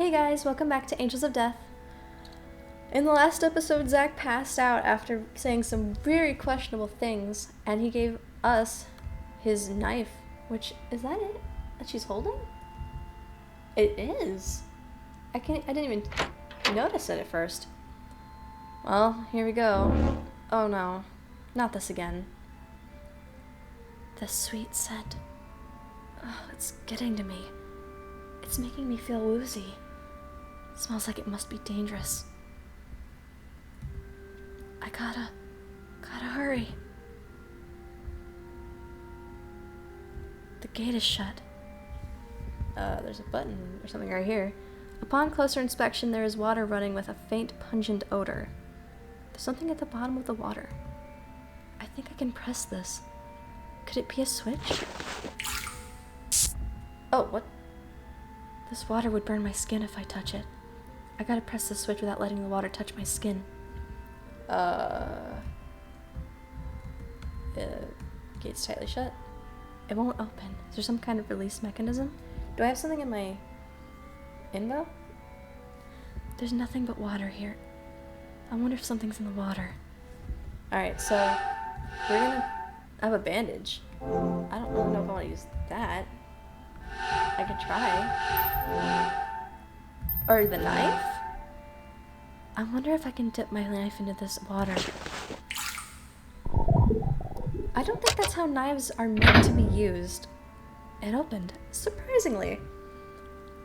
Hey guys, welcome back to Angels of Death. In the last episode, Zach passed out after saying some very questionable things, and he gave us his knife, which, is that it that she's holding? It is. I didn't even notice it at first. Well, here we go. Oh no, not this again. The sweet scent. Oh, it's getting to me. It's making me feel woozy. It smells like it must be dangerous. I gotta hurry. The gate is shut. There's a button or something right here. Upon closer inspection, there is water running with a faint, pungent odor. There's something at the bottom of the water. I think I can press this. Could it be a switch? Oh, what? This water would burn my skin if I touch it. I gotta press the switch without letting the water touch my skin. Gate's tightly shut. It won't open. Is there some kind of release mechanism? Do I have something in my info? There's nothing but water here. I wonder if something's in the water. Alright, so we're gonna have a bandage. I don't really know if I want to use that. I could try. Or the knife? I wonder if I can dip my knife into this water. I don't think that's how knives are meant to be used. It opened, surprisingly.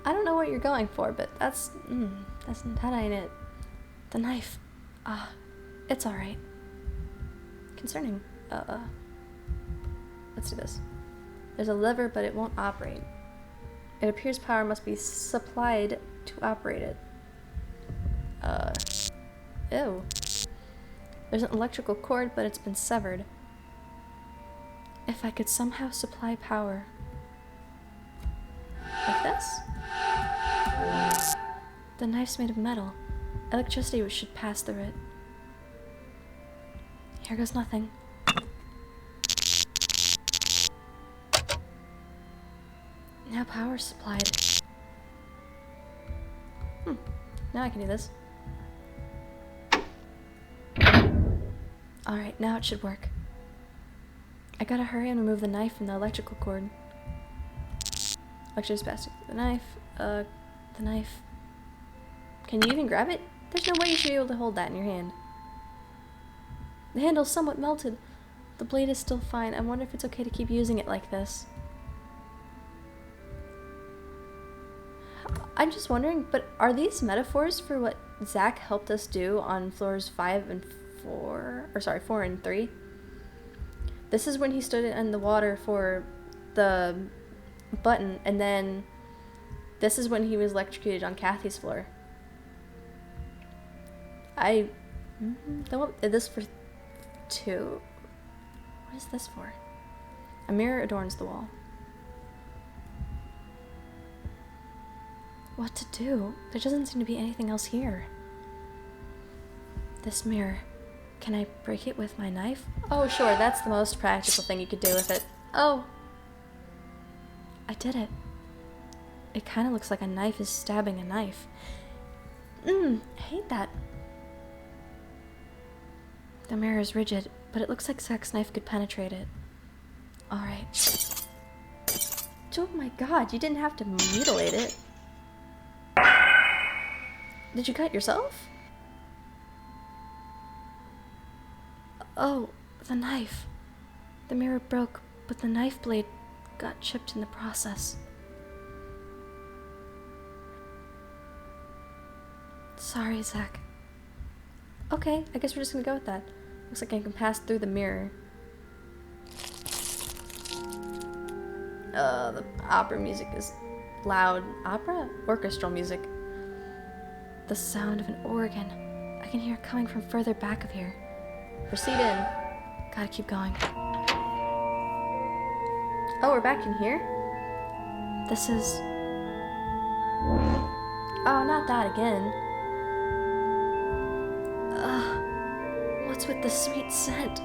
I don't know what you're going for, but that ain't it. The knife. It's alright. Concerning, let's do this. There's a lever, but it won't operate. It appears power must be supplied to operate it. Ew. There's an electrical cord, but it's been severed. If I could somehow supply power. Like this? The knife's made of metal. Electricity should pass through it. Here goes nothing. Now power's supplied. Now I can do this. Alright, now it should work. I gotta hurry and remove the knife from the electrical cord. Electricity's passing through the knife. The knife. Can you even grab it? There's no way you should be able to hold that in your hand. The handle's somewhat melted. The blade is still fine. I wonder if it's okay to keep using it like this. I'm just wondering, but are these metaphors for what Zach helped us do on floors 5 and 4? Or sorry, 4 and 3? This is when he stood in the water for the button, and then this is when he was electrocuted on Kathy's floor. Is this for 2? What is this for? A mirror adorns the wall. What to do? There doesn't seem to be anything else here. This mirror. Can I break it with my knife? Oh, sure, that's the most practical thing you could do with it. Oh! I did it. It kind of looks like a knife is stabbing a knife. I hate that. The mirror is rigid, but it looks like Zach's knife could penetrate it. Alright. Oh my god, you didn't have to mutilate it. Did you cut yourself? Oh, the knife. The mirror broke, but the knife blade got chipped in the process. Sorry, Zach. Okay, I guess we're just gonna go with that. Looks like I can pass through the mirror. The opera music is loud. Opera? Orchestral music. The sound of an organ. I can hear it coming from further back of here. Proceed in. Gotta keep going. Oh, we're back in here? This is... Oh, not that again. What's with the sweet scent?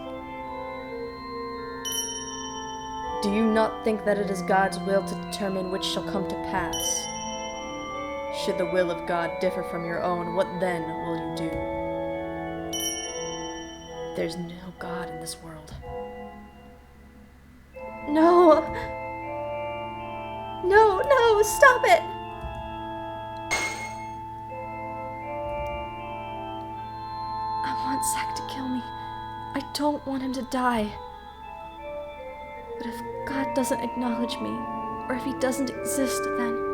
Do you not think that it is God's will to determine which shall come to pass? Should the will of God differ from your own, what then will you do? There's no God in this world. No! No, no, stop it! I want Zack to kill me. I don't want him to die. But if God doesn't acknowledge me, or if he doesn't exist, then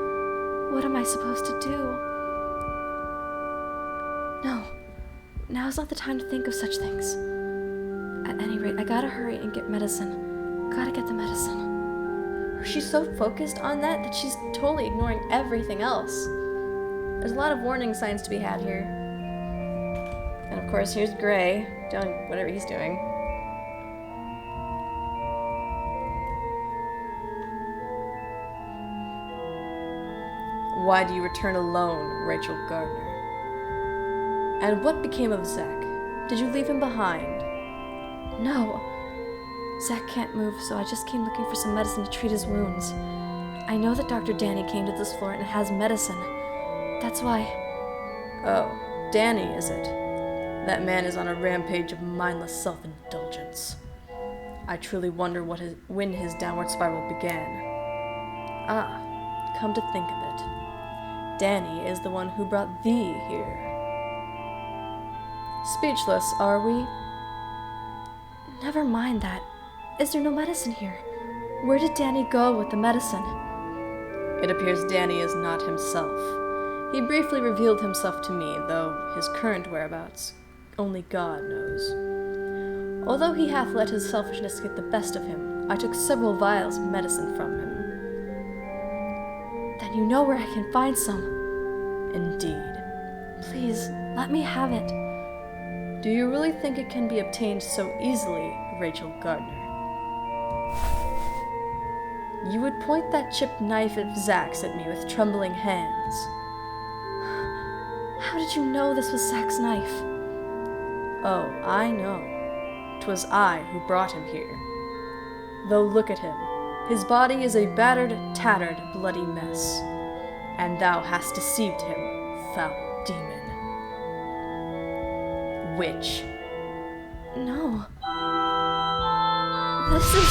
what am I supposed to do? No, now's not the time to think of such things. At any rate, I gotta hurry and get medicine. Gotta get the medicine. She's so focused on that she's totally ignoring everything else. There's a lot of warning signs to be had here. And of course, here's Gray, doing whatever he's doing. Why do you return alone, Rachel Gardner? And what became of Zack? Did you leave him behind? No. Zack can't move, so I just came looking for some medicine to treat his wounds. I know that Dr. Danny came to this floor and has medicine. That's why... Oh, Danny, is it? That man is on a rampage of mindless self-indulgence. I truly wonder when his downward spiral began. Ah, come to think of it. Danny is the one who brought thee here. Speechless, are we? Never mind that. Is there no medicine here? Where did Danny go with the medicine? It appears Danny is not himself. He briefly revealed himself to me, though his current whereabouts only God knows. Although he hath let his selfishness get the best of him, I took several vials of medicine from him. Then you know where I can find some. Indeed. Please, let me have it. Do you really think it can be obtained so easily, Rachel Gardner? You would point that chipped knife of Zack's at me with trembling hands. How did you know this was Zack's knife? Oh, I know. 'Twas I who brought him here. Though look at him. His body is a battered, tattered, bloody mess. And thou hast deceived him, foul demon. Witch. No. This is...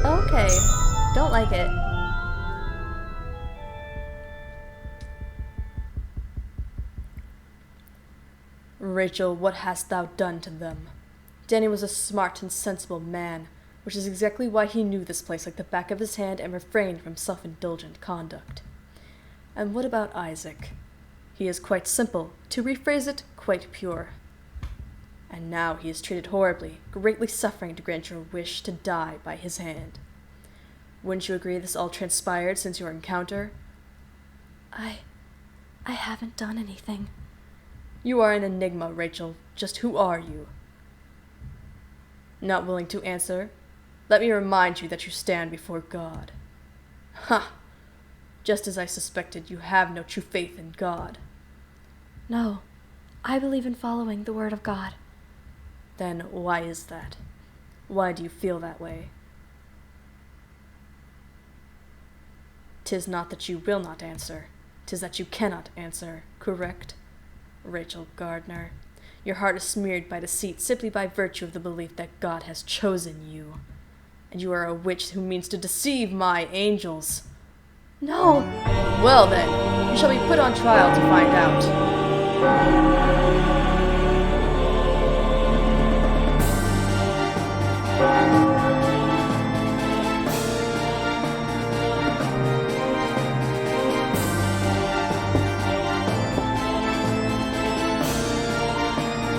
Okay, don't like it. Rachel, what hast thou done to them? Danny was a smart and sensible man, which is exactly why he knew this place like the back of his hand and refrained from self-indulgent conduct. And what about Isaac? He is quite simple, to rephrase it, quite pure. And now he is treated horribly, greatly suffering to grant your wish to die by his hand. Wouldn't you agree this all transpired since your encounter? I haven't done anything. You are an enigma, Rachel. Just who are you? Not willing to answer? Let me remind you that you stand before God. Ha! Just as I suspected, you have no true faith in God. No, I believe in following the word of God. Then why is that? Why do you feel that way? 'Tis not that you will not answer. 'Tis that you cannot answer, correct? Rachel Gardner, your heart is smeared by deceit simply by virtue of the belief that God has chosen you. And you are a witch who means to deceive my angels. No! Well then, you shall be put on trial to find out.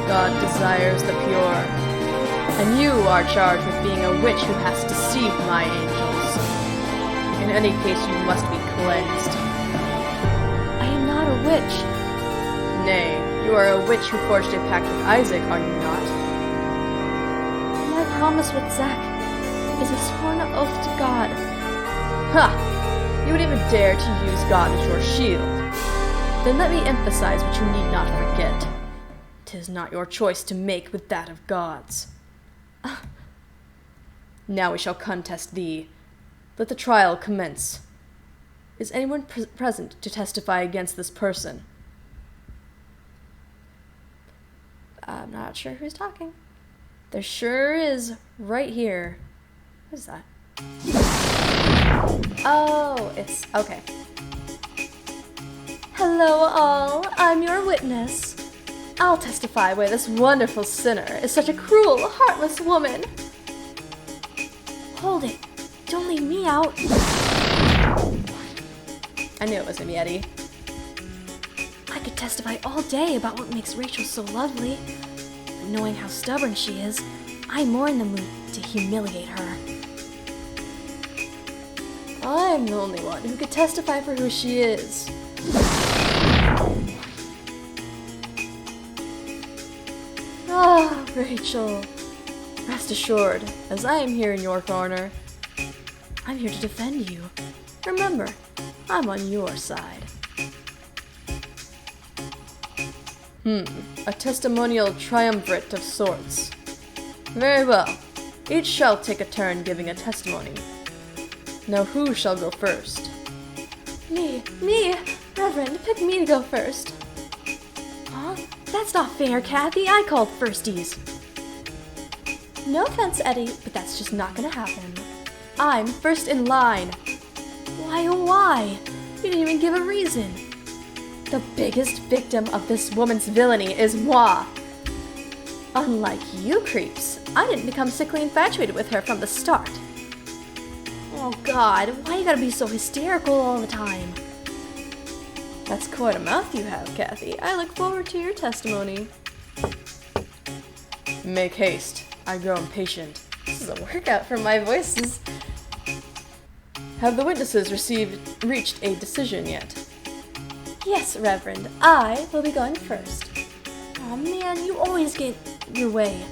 God desires the pure, and you are charged with being a witch who has deceived my angels. In any case, you must be cleansed. I am not a witch. Nay, you are a witch who forged a pact with Isaac, are you not? My promise with Zack is a sworn oath to God. Ha! You would even dare to use God as your shield. Then let me emphasize what you need not forget. 'Tis not your choice to make with that of God's. Now we shall contest thee. Let the trial commence. Is anyone present to testify against this person? I'm not sure who's talking. There sure is, right here. What is that? Oh, it's... okay. Hello all, I'm your witness. I'll testify why this wonderful sinner is such a cruel, heartless woman. Hold it. Don't leave me out. I knew it was gonna be Eddie. I could testify all day about what makes Rachel so lovely. But knowing how stubborn she is, I'm more in the mood to humiliate her. I'm the only one who could testify for who she is. Ah, Rachel. Rest assured, as I am here in your corner, I'm here to defend you. Remember, I'm on your side. A testimonial triumvirate of sorts. Very well. Each shall take a turn giving a testimony. Now who shall go first? Me! Reverend, pick me to go first. Huh? That's not fair, Kathy. I called firsties. No offense, Eddie, but that's just not gonna happen. I'm first in line. Why, oh why? You didn't even give a reason. The biggest victim of this woman's villainy is moi. Unlike you creeps, I didn't become sickly infatuated with her from the start. Oh God, why you gotta be so hysterical all the time? That's quite a mouth you have, Kathy. I look forward to your testimony. Make haste. I grow impatient. This is a workout for my voices. Have the witnesses reached a decision yet? Yes, Reverend. I will be going first. Aw, man, you always get your way.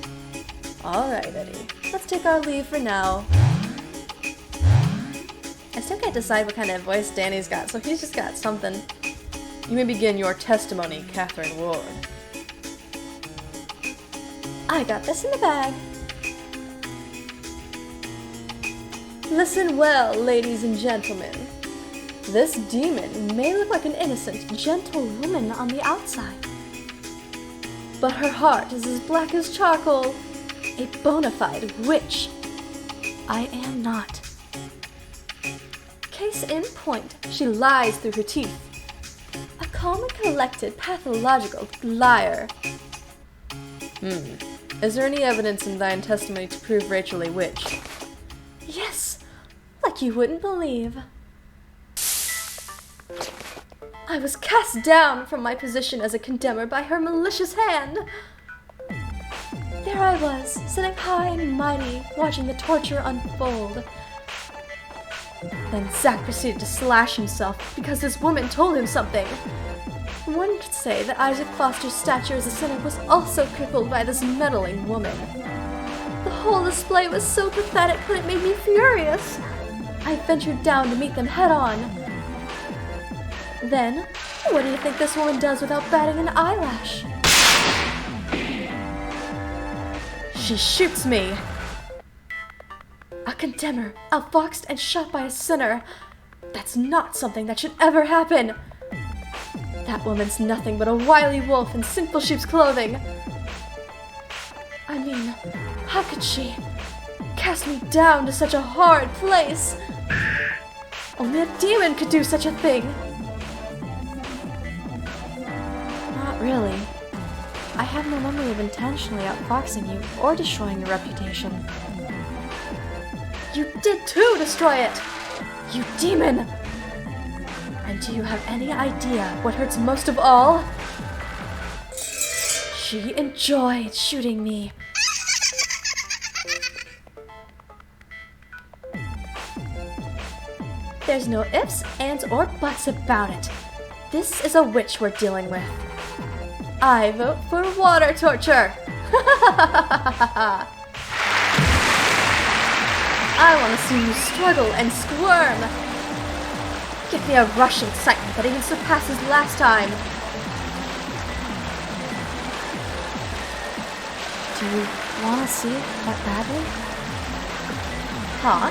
Alright, Eddie. Let's take our leave for now. I still can't decide what kind of voice Danny's got, so he's just got something. You may begin your testimony, Catherine Ward. I got this in the bag. Listen well, ladies and gentlemen. This demon may look like an innocent, gentle woman on the outside, but her heart is as black as charcoal, a bona fide witch. I am not. Case in point, she lies through her teeth. A calm and collected, pathological liar. Is there any evidence in thine testimony to prove Rachel a witch? Yes, like you wouldn't believe. I was cast down from my position as a condemner by her malicious hand. There I was, sitting high and mighty, watching the torture unfold. Then Zack proceeded to slash himself because this woman told him something. One could say that Isaac Foster's stature as a sinner was also crippled by this meddling woman. The whole display was so pathetic that it made me furious. I ventured down to meet them head on. Then, what do you think this woman does without batting an eyelash? She shoots me. A condemner, outfoxed and shot by a sinner. That's not something that should ever happen. That woman's nothing but a wily wolf in sinful sheep's clothing. I mean, how could she cast me down to such a hard place? Only a demon could do such a thing. Not really. I have no memory of intentionally outfoxing you or destroying your reputation. You did too destroy it! You demon! And do you have any idea what hurts most of all? She enjoyed shooting me. There's no ifs, ands, or buts about it. This is a witch we're dealing with. I vote for water torture! I want to see you struggle and squirm! Give me a rush of excitement that even surpasses last time! Do you want to see it that badly? Huh?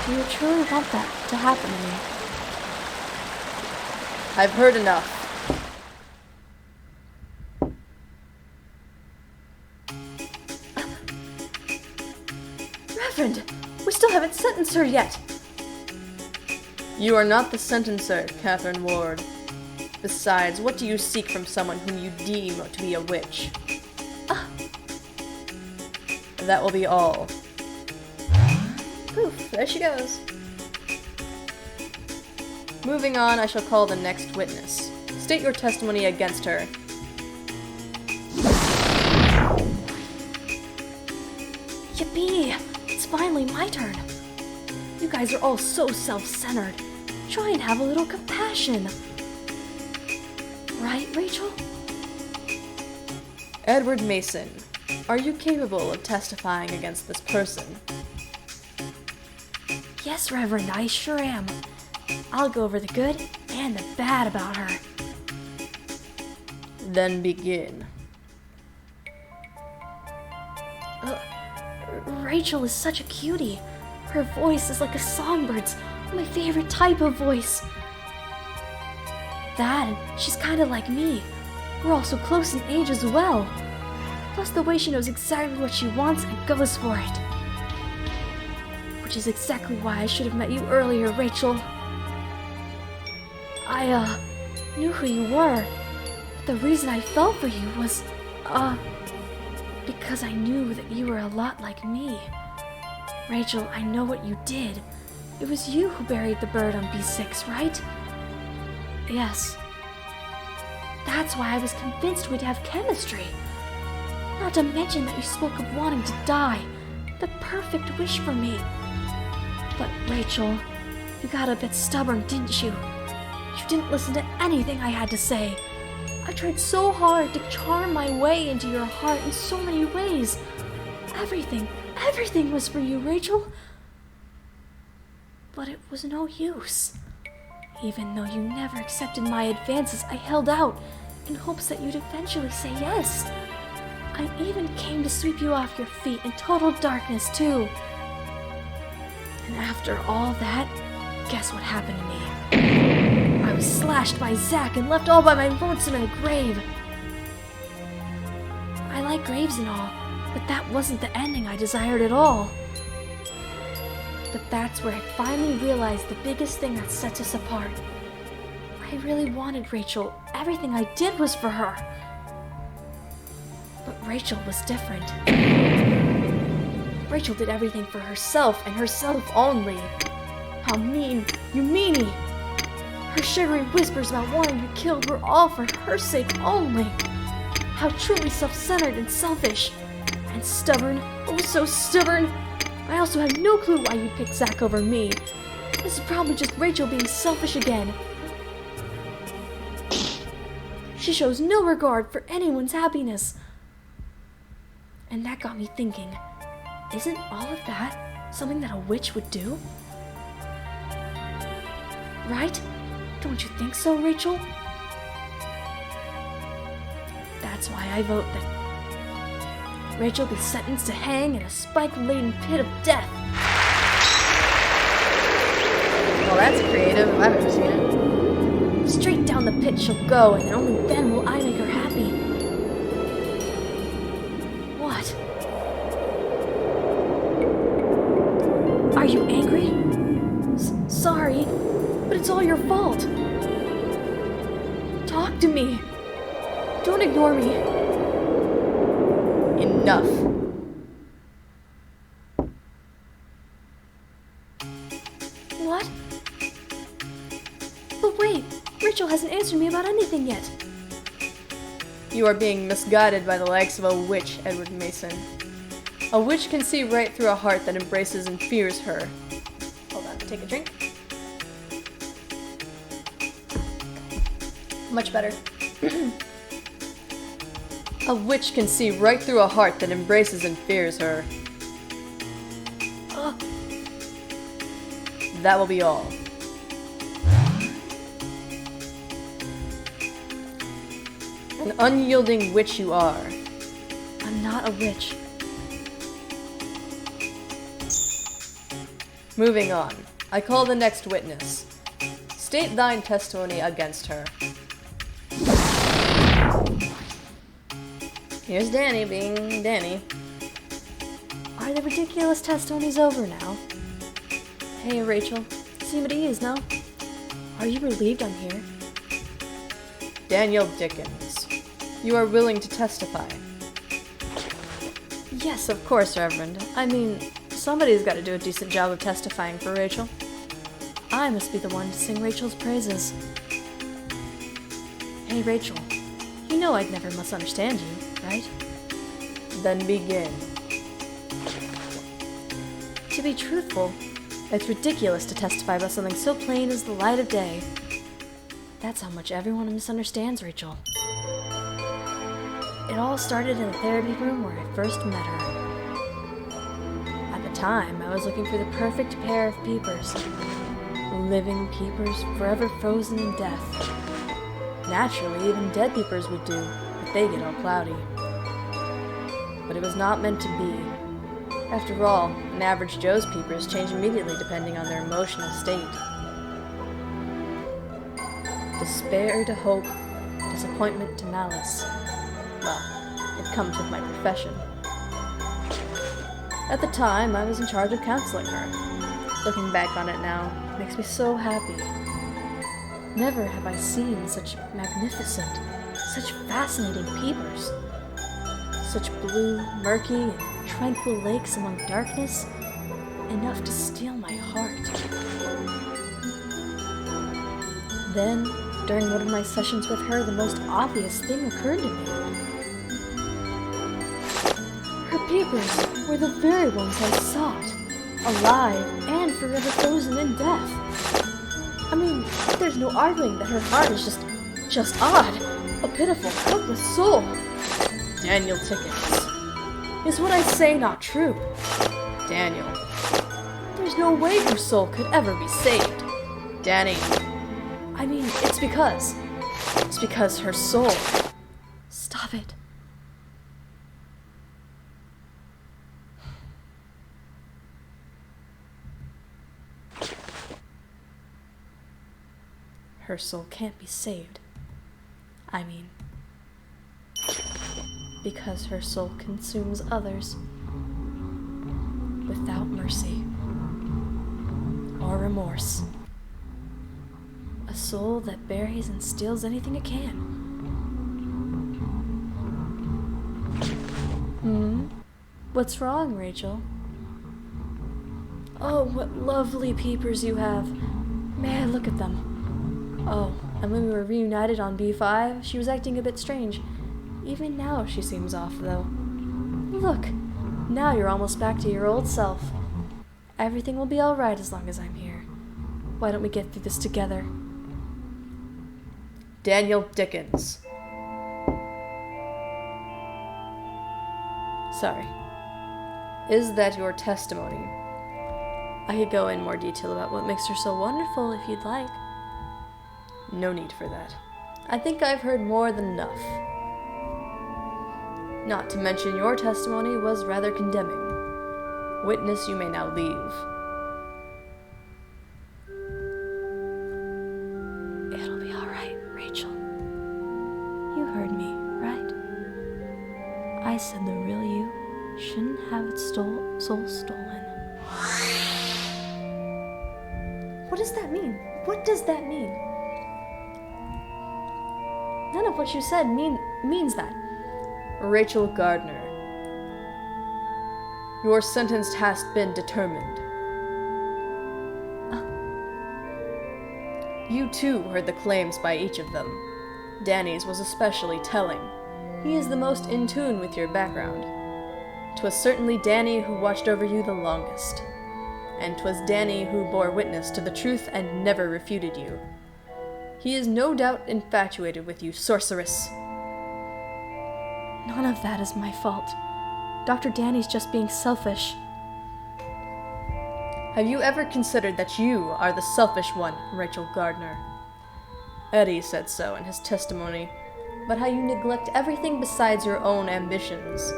Do you truly want that to happen to me? I've heard enough. Reverend, we still haven't sentenced her yet. You are not the sentencer, Catherine Ward. Besides, what do you seek from someone whom you deem to be a witch? That will be all. Poof, there she goes. Moving on, I shall call the next witness. State your testimony against her. Yippee! It's finally my turn. You guys are all so self-centered. Try and have a little compassion. Right, Rachel? Edward Mason, are you capable of testifying against this person? Yes, Reverend, I sure am. I'll go over the good and the bad about her. Then begin. Rachel is such a cutie. Her voice is like a songbird's, my favorite type of voice. That, and she's kind of like me. We're all so close in age as well. Plus the way she knows exactly what she wants and goes for it. Which is exactly why I should have met you earlier, Rachel. I, knew who you were. But the reason I fell for you was, because I knew that you were a lot like me. Rachel, I know what you did. It was you who buried the bird on B6, right? Yes. That's why I was convinced we'd have chemistry. Not to mention that you spoke of wanting to die. The perfect wish for me. But Rachel, you got a bit stubborn, didn't you? You didn't listen to anything I had to say. I tried so hard to charm my way into your heart in so many ways. Everything was for you, Rachel. But it was no use. Even though you never accepted my advances, I held out in hopes that you'd eventually say yes. I even came to sweep you off your feet in total darkness, too. And after all that, guess what happened to me? I was slashed by Zack and left all by my lonesome in a grave. I like graves and all, but that wasn't the ending I desired at all. But that's where I finally realized the biggest thing that sets us apart. I really wanted Rachel. Everything I did was for her. But Rachel was different. Rachel did everything for herself and herself only. How mean, you meanie! Her sugary whispers about wanting you killed were all for her sake only. How truly self-centered and selfish. And stubborn, oh so stubborn! I also have no clue why you picked Zack over me. This is probably just Rachel being selfish again. She shows no regard for anyone's happiness. And that got me thinking, isn't all of that something that a witch would do? Right? Don't you think so, Rachel? That's why I vote that Rachel be sentenced to hang in a spike-laden pit of death. Well, that's creative. I've never seen it. Straight down the pit she'll go, and only then will I make her happy. What? Are you angry? Sorry, but it's all your fault. Talk to me. Don't ignore me. Enough. What? But wait, Rachel hasn't answered me about anything yet. You are being misguided by the likes of a witch, Edward Mason. A witch can see right through a heart that embraces and fears her. Hold on, take a drink. Much better. A witch can see right through a heart that embraces and fears her. That will be all. An unyielding witch you are. I'm not a witch. Moving on. I call the next witness. State thine testimony against her. Here's Danny being Danny. Are the ridiculous testimonies over now? Hey, Rachel. Seem at ease, no? Are you relieved I'm here? Daniel Dickens, you are willing to testify? Yes, of course, Reverend. I mean, somebody's got to do a decent job of testifying for Rachel. I must be the one to sing Rachel's praises. Hey, Rachel. You know I'd never misunderstand you, right? Then begin. To be truthful, it's ridiculous to testify about something so plain as the light of day. That's how much everyone misunderstands Rachel. It all started in the therapy room where I first met her. At the time, I was looking for the perfect pair of peepers. Living peepers, forever frozen in death. Naturally, even dead peepers would do, but they get all cloudy. But it was not meant to be. After all, an average Joe's peepers change immediately depending on their emotional state. Despair to hope, disappointment to malice. Well, it comes with my profession. At the time, I was in charge of counseling her. Looking back on it now, it makes me so happy. Never have I seen such magnificent, such fascinating peepers. Such blue, murky, and tranquil lakes among darkness, enough to steal my heart. Then, during one of my sessions with her, the most obvious thing occurred to me. Her peepers were the very ones I sought, alive and forever frozen in death. I mean, there's no arguing that her heart is just odd, a pitiful, helpless soul. Daniel Dickens. Is what I say not true? Daniel. There's no way her soul could ever be saved. Danny. I mean, it's because her soul. Stop it. Her soul can't be saved. I mean, because her soul consumes others without mercy or remorse. A soul that buries and steals anything it can. What's wrong, Rachel? Oh, what lovely peepers you have. May I look at them? Oh, and when we were reunited on B5, she was acting a bit strange. Even now she seems off, though. Look, now you're almost back to your old self. Everything will be all right as long as I'm here. Why don't we get through this together? Daniel Dickens. Sorry. Is that your testimony? I could go in more detail about what makes her so wonderful if you'd like. No need for that. I think I've heard more than enough. Not to mention your testimony was rather condemning. Witness, you may now leave. It'll be all right, Rachel. You heard me, right? I said the real you shouldn't have its soul stolen. What does that mean? What does that mean? None of what you said means that. Rachel Gardner, your sentence has been determined. You too heard the claims by each of them. Danny's was especially telling. He is the most in tune with your background. 'Twas certainly Danny who watched over you the longest. And 'twas Danny who bore witness to the truth and never refuted you. He is no doubt infatuated with you, sorceress. None of that is my fault. Dr. Danny's just being selfish. Have you ever considered that you are the selfish one, Rachel Gardner? Eddie said so in his testimony, but how you neglect everything besides your own ambitions.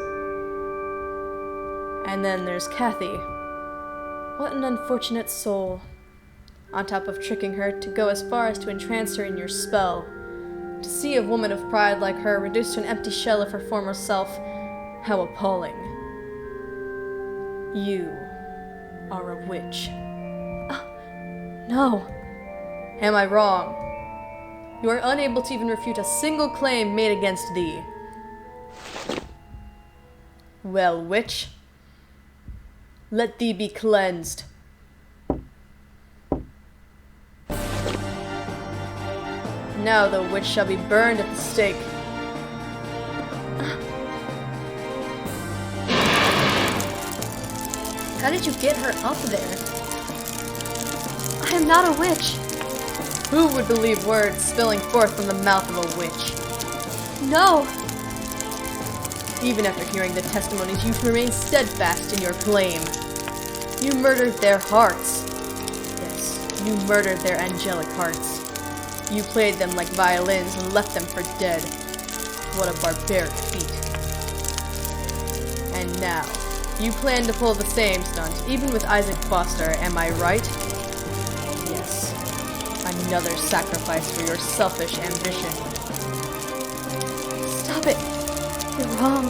And then there's Kathy. What an unfortunate soul. On top of tricking her to go as far as to entrance her in your spell. To see a woman of pride like her reduced to an empty shell of her former self, how appalling. You are a witch. No. Am I wrong? You are unable to even refute a single claim made against thee. Well, witch, let thee be cleansed. Now the witch shall be burned at the stake. How did you get her up there? I am not a witch. Who would believe words spilling forth from the mouth of a witch? No. Even after hearing the testimonies, you remain steadfast in your claim. You murdered their hearts. Yes, you murdered their angelic hearts. You played them like violins and left them for dead. What a barbaric feat. And now, you plan to pull the same stunt, even with Isaac Foster, am I right? Yes. Another sacrifice for your selfish ambition. Stop it. You're wrong.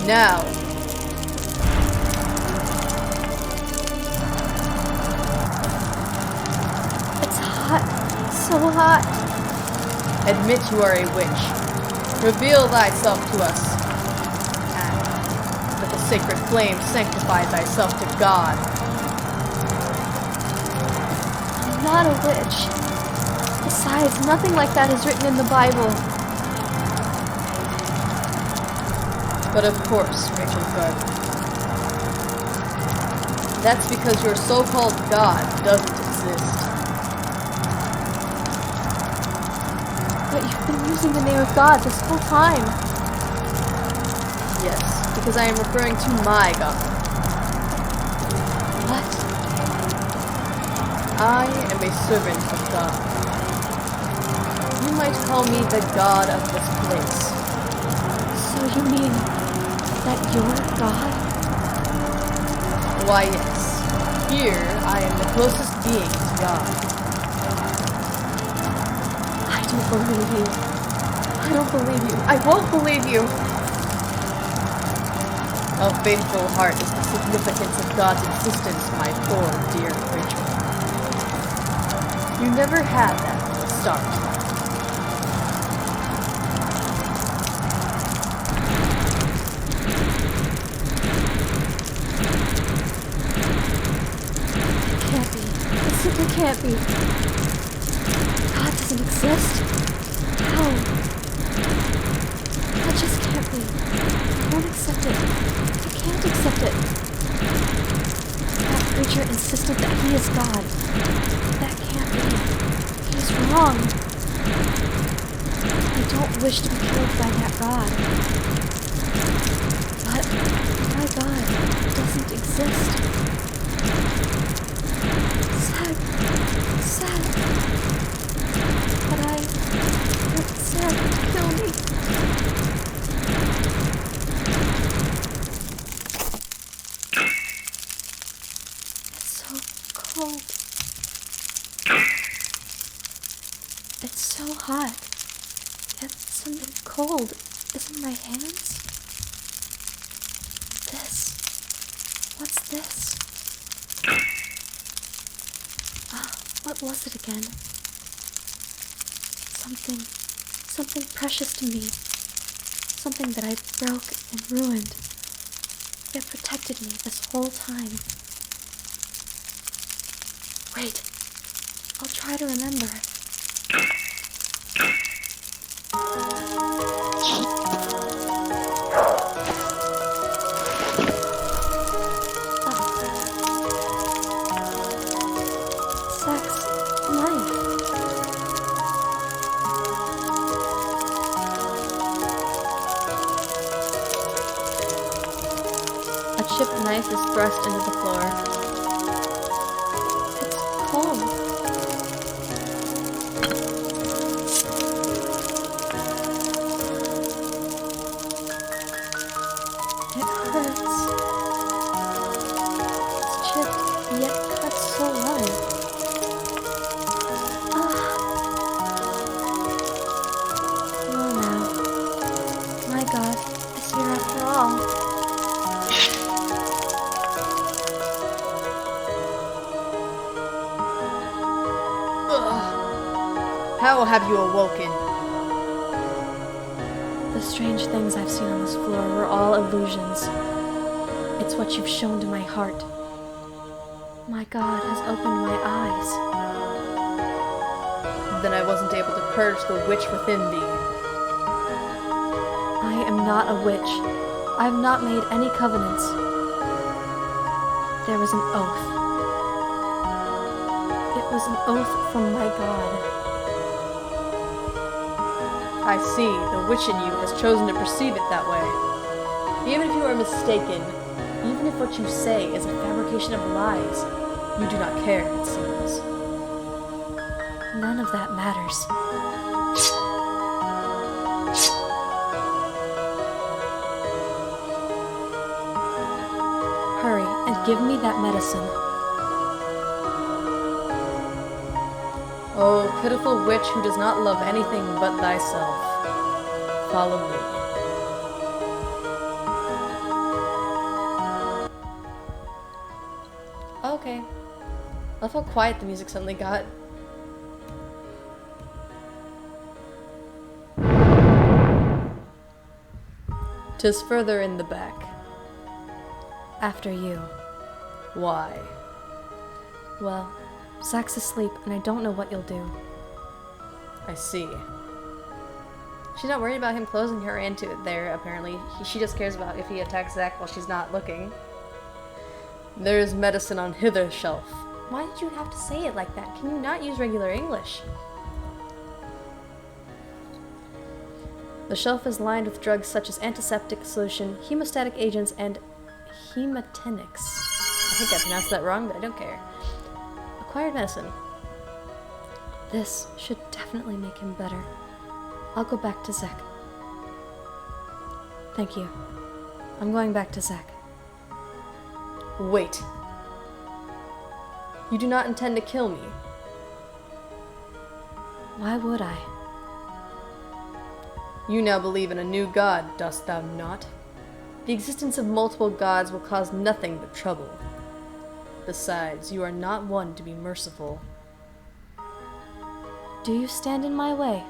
Now. It's hot. So hot. Admit you are a witch. Reveal thyself to us. And let the sacred flame sanctify thyself to God. I'm not a witch. Besides, nothing like that is written in the Bible. But of course, Rachel Gardner. That's because your so-called God doesn't exist. But you've been using the name of God this whole time. Yes, because I am referring to my God. What? I am a servant of God. You might call me the God of this place. So you mean that you're God? Why, yes. Here, I am the closest being to God. I don't believe you. I don't believe you. I won't believe you. A faithful heart is the significance of God's existence, my poor dear Rachel. You never had that from the start. It can't be. God doesn't exist. How? That just can't be. I won't accept it. I can't accept it. That creature insisted that he is God. That can't be. He's wrong. I don't wish to be killed by that God. But my God doesn't exist. Sad. But I want Sad to kill me. It's so cold. It's so hot. Yet something cold is in my hands. What's this? What was it again? Something precious to me. Something that I broke and ruined, yet protected me this whole time. Wait, I'll try to remember. A chipped knife is thrust into the floor. It's cold. It hurts. have you awoken? The strange things I've seen on this floor were all illusions. It's what you've shown to my heart. My God has opened my eyes. Then I wasn't able to purge the witch within thee. I am not a witch. I have not made any covenants. There was an oath. It was an oath from my God. I see, the witch in you has chosen to perceive it that way. Even if you are mistaken, even if what you say is a fabrication of lies, you do not care, it seems. None of that matters. Hurry and give me that medicine. O pitiful witch who does not love anything but thyself, follow me. Okay. I love how quiet the music suddenly got. 'Tis further in the back. After you. Why? Well, Zach's asleep and I don't know what you'll do. I see. She's not worried about him closing her into it there, apparently. She just cares about if he attacks Zach while she's not looking. There is medicine on hither shelf. Why did you have to say it like that? Can you not use regular English? The shelf is lined with drugs such as antiseptic solution, hemostatic agents, and hematinics. I think I pronounced that wrong, but I don't care. Acquired medicine. This should definitely make him better. I'll go back to Zach. Thank you. I'm going back to Zach. Wait. You do not intend to kill me. Why would I? You now believe in a new god, dost thou not? The existence of multiple gods will cause nothing but trouble. Besides, you are not one to be merciful. Do you stand in my way?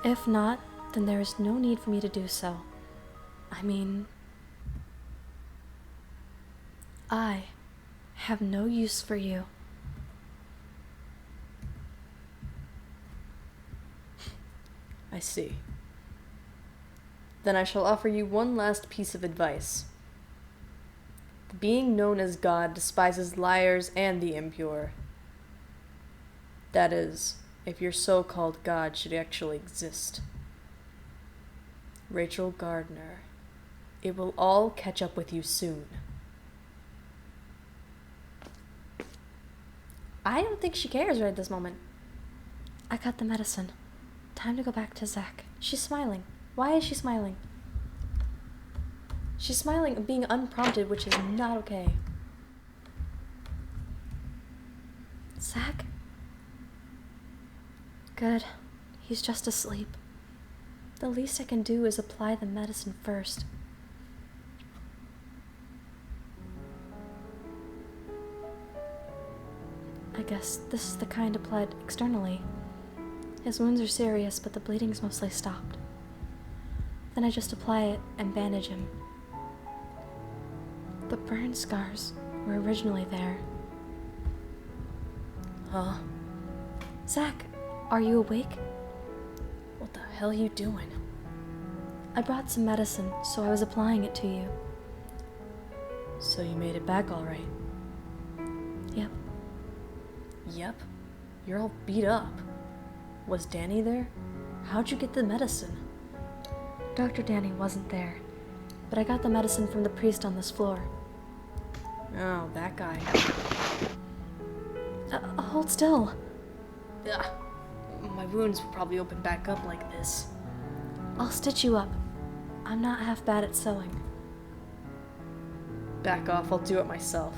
If not, then there is no need for me to do so. I mean, I have no use for you. I see. Then I shall offer you one last piece of advice. The being known as God despises liars and the impure. That is, if your so-called God should actually exist. Rachel Gardner, it will all catch up with you soon. I don't think she cares right at this moment. I got the medicine. Time to go back to Zach. She's smiling. Why is she smiling? She's smiling and being unprompted, which is not okay. Zach? Good. He's just asleep. The least I can do is apply the medicine first. I guess this is the kind applied externally. His wounds are serious, but the bleeding's mostly stopped. Then I just apply it and bandage him. The burn scars were originally there. Huh? Zach, are you awake? What the hell are you doing? I brought some medicine, so I was applying it to you. So you made it back all right? Yep. Yep? You're all beat up. Was Danny there? How'd you get the medicine? Dr. Danny wasn't there, but I got the medicine from the priest on this floor. Oh, that guy. Hold still. Ugh. My wounds will probably open back up like this. I'll stitch you up. I'm not half bad at sewing. Back off, I'll do it myself.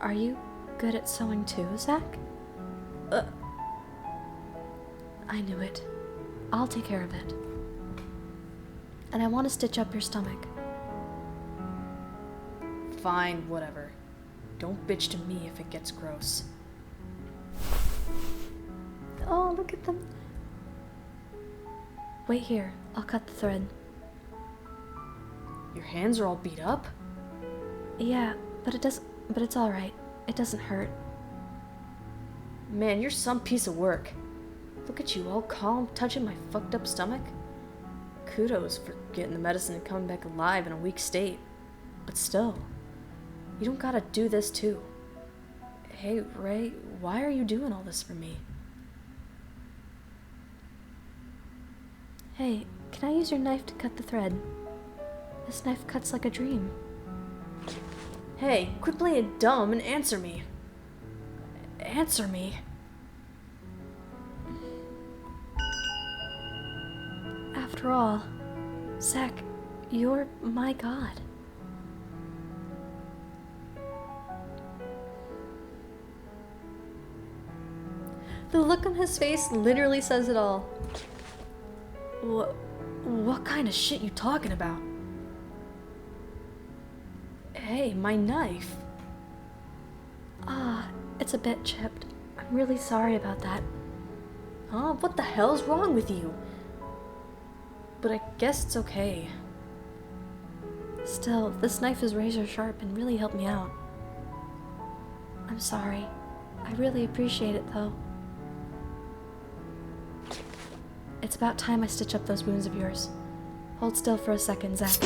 Are you good at sewing too, Zach? I knew it. I'll take care of it. And I want to stitch up your stomach. Fine, whatever. Don't bitch to me if it gets gross. Oh, look at them. Wait here. I'll cut the thread. Your hands are all beat up? Yeah, but it's alright. It doesn't hurt. Man, you're some piece of work. Look at you, all calm, touching my fucked up stomach. Kudos for getting the medicine and coming back alive in a weak state. But still, you don't gotta do this too. Hey, Ray, why are you doing all this for me? Hey, can I use your knife to cut the thread? This knife cuts like a dream. Hey, quit playing dumb and answer me. Answer me. After all, Zach, you're my god. The look on his face literally says it all. What kind of shit you talking about? Hey, my knife. Ah, it's a bit chipped. I'm really sorry about that. Huh? What the hell's wrong with you? But I guess it's okay. Still, this knife is razor sharp and really helped me out. I'm sorry. I really appreciate it, though. It's about time I stitch up those wounds of yours. Hold still for a second, Zach.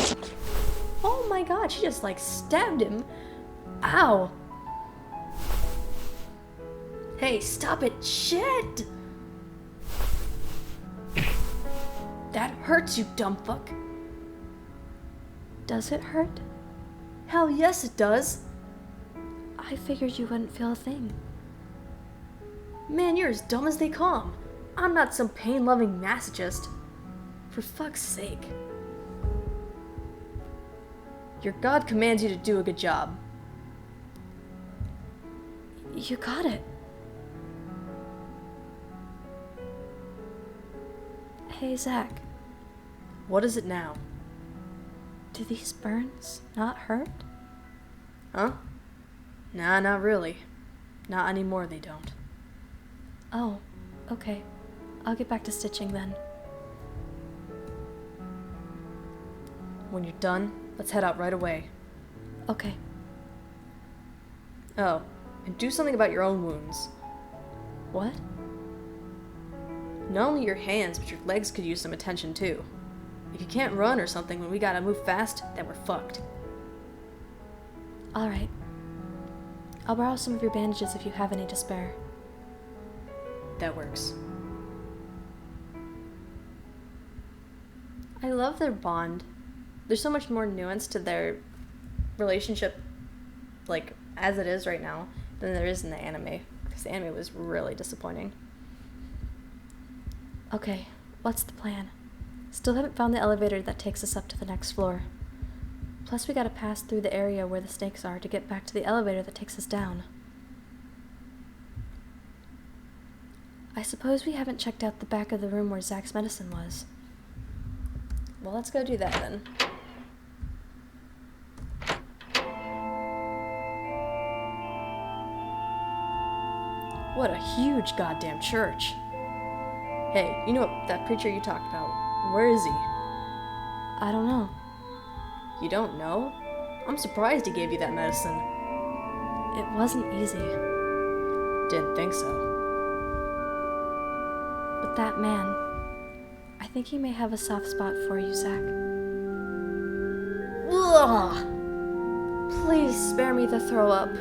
Oh my god, she just like stabbed him. Ow! Hey, stop it! Shit! That hurts, you dumb fuck. Does it hurt? Hell yes it does. I figured you wouldn't feel a thing. Man, you're as dumb as they come. I'm not some pain-loving masochist. For fuck's sake. Your god commands you to do a good job. You got it. Hey, Zach. What is it now? Do these burns not hurt? Huh? Nah, not really. Not anymore, they don't. Oh, okay. I'll get back to stitching then. When you're done, let's head out right away. Okay. Oh, and do something about your own wounds. What? Not only your hands, but your legs could use some attention too. If you can't run or something when we gotta move fast, then we're fucked. Alright. I'll borrow some of your bandages if you have any to spare. That works. I love their bond. There's so much more nuance to their relationship, like, as it is right now, than there is in the anime. Because the anime was really disappointing. Okay, what's the plan? Still haven't found the elevator that takes us up to the next floor. Plus we gotta pass through the area where the snakes are to get back to the elevator that takes us down. I suppose we haven't checked out the back of the room where Zach's medicine was. Well, let's go do that then. What a huge goddamn church. Hey, you know that preacher you talked about? Where is he? I don't know. You don't know? I'm surprised he gave you that medicine. It wasn't easy. Didn't think so. But that man, I think he may have a soft spot for you, Zach. Ugh! Please spare me the throw up.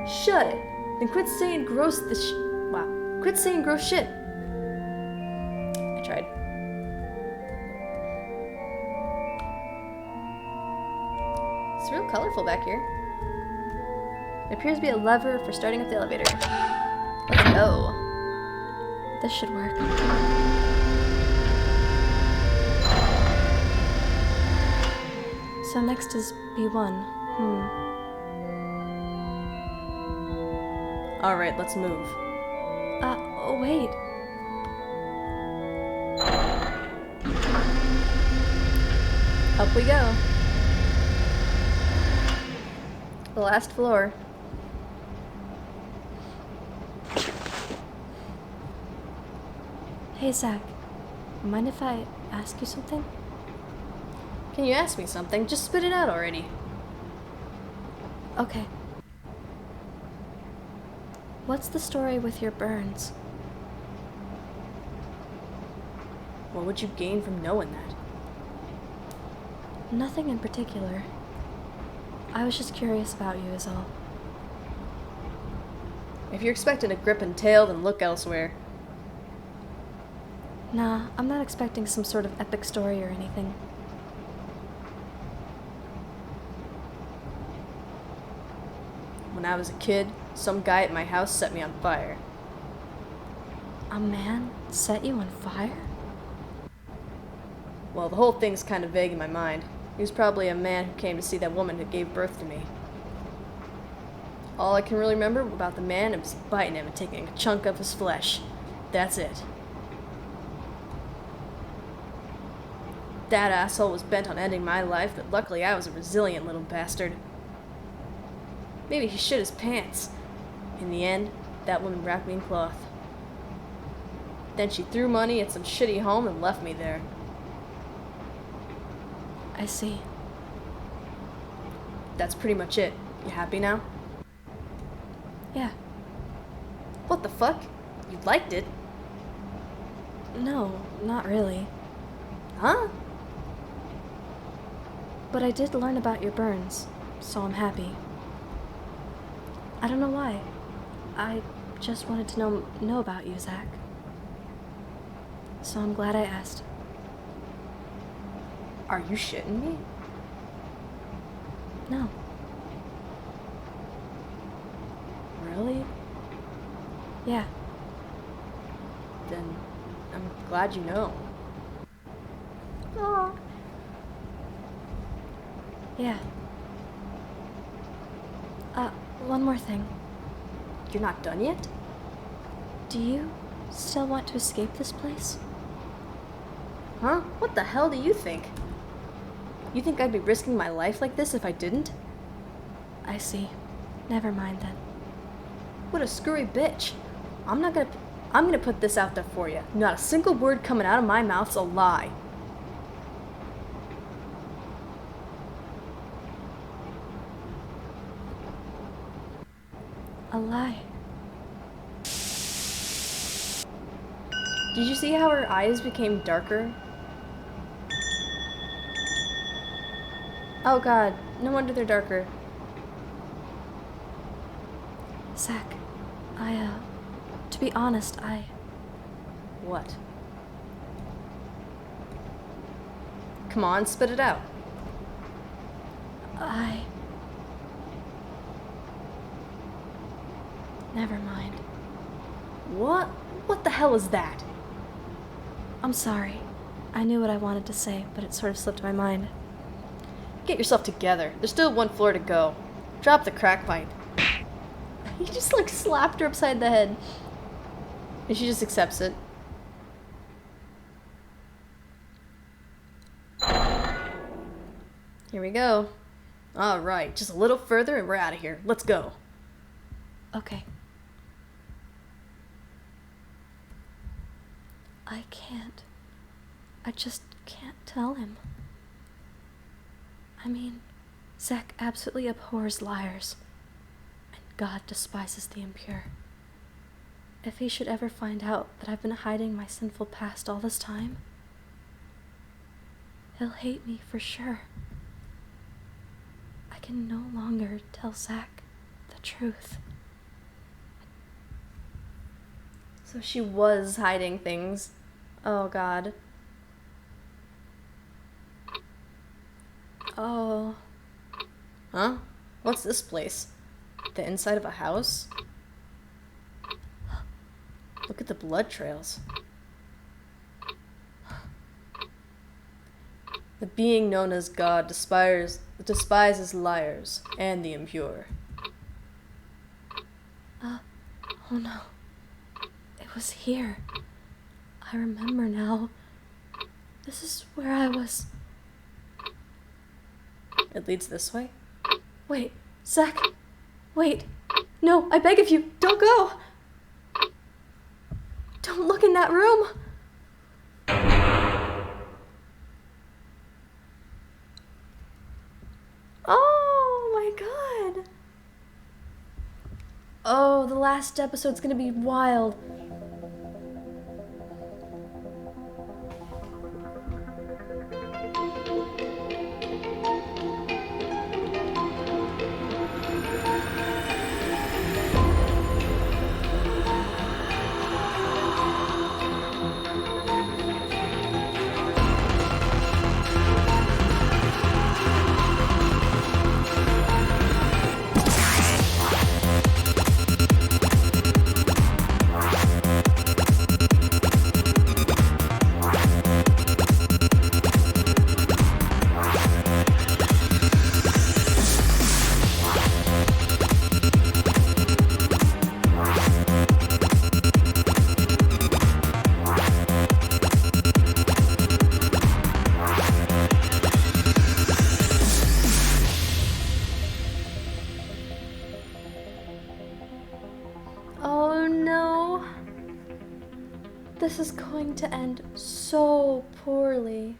Shut it! Then quit saying gross Wow. Quit saying gross shit. I tried. It's real colorful back here. There appears to be a lever for starting up the elevator. Let's go. This should work. So next is B1. Alright, let's move. Oh, wait. Up we go. The last floor. Hey, Zach. Mind if I ask you something? Can you ask me something? Just spit it out already. Okay. What's the story with your burns? What would you gain from knowing that? Nothing in particular. I was just curious about you is all. If you're expecting a grip and tail, then look elsewhere. Nah, I'm not expecting some sort of epic story or anything. When I was a kid, some guy at my house set me on fire. A man set you on fire? Well, the whole thing's kind of vague in my mind. He was probably a man who came to see that woman who gave birth to me. All I can really remember about the man was biting him and taking a chunk of his flesh. That's it. That asshole was bent on ending my life, but luckily I was a resilient little bastard. Maybe he shit his pants. In the end, that woman wrapped me in cloth. Then she threw money at some shitty home and left me there. I see. That's pretty much it. You happy now? Yeah. What the fuck? You liked it? No, not really. Huh? But I did learn about your burns, so I'm happy. I don't know why. I just wanted to know about you, Zach. So I'm glad I asked. Are you shitting me? No. Really? Yeah. Then I'm glad you know. Aw. Yeah. One more thing. You're not done yet? Do you still want to escape this place? Huh? What the hell do you think? You think I'd be risking my life like this if I didn't? I see. Never mind then. What a screwy bitch. I'm gonna put this out there for you. Not a single word coming out of my mouth's a lie. A lie. Did you see how her eyes became darker? Oh god, no wonder they're darker. Zach, to be honest, What? Come on, spit it out. Never mind. What? What the hell is that? I'm sorry. I knew what I wanted to say, but it sort of slipped my mind. Get yourself together. There's still one floor to go. Drop the crack pipe. He just slapped her upside the head. And she just accepts it. Here we go. Alright, just a little further and we're out of here. Let's go. Okay. I can't. I just can't tell him. I mean, Zach absolutely abhors liars, and God despises the impure. If he should ever find out that I've been hiding my sinful past all this time, he'll hate me for sure. I can no longer tell Zach the truth. So she was hiding things. Oh god. Oh. Huh? What's this place? The inside of a house? Look at the blood trails. The being known as God despises liars and the impure. Oh no. It was here. I remember now. This is where I was. It leads this way? Wait, Zach, wait. No, I beg of you, don't go. Don't look in that room. Oh my god. Oh, the last episode's gonna be wild. Oh no. This is going to end so poorly.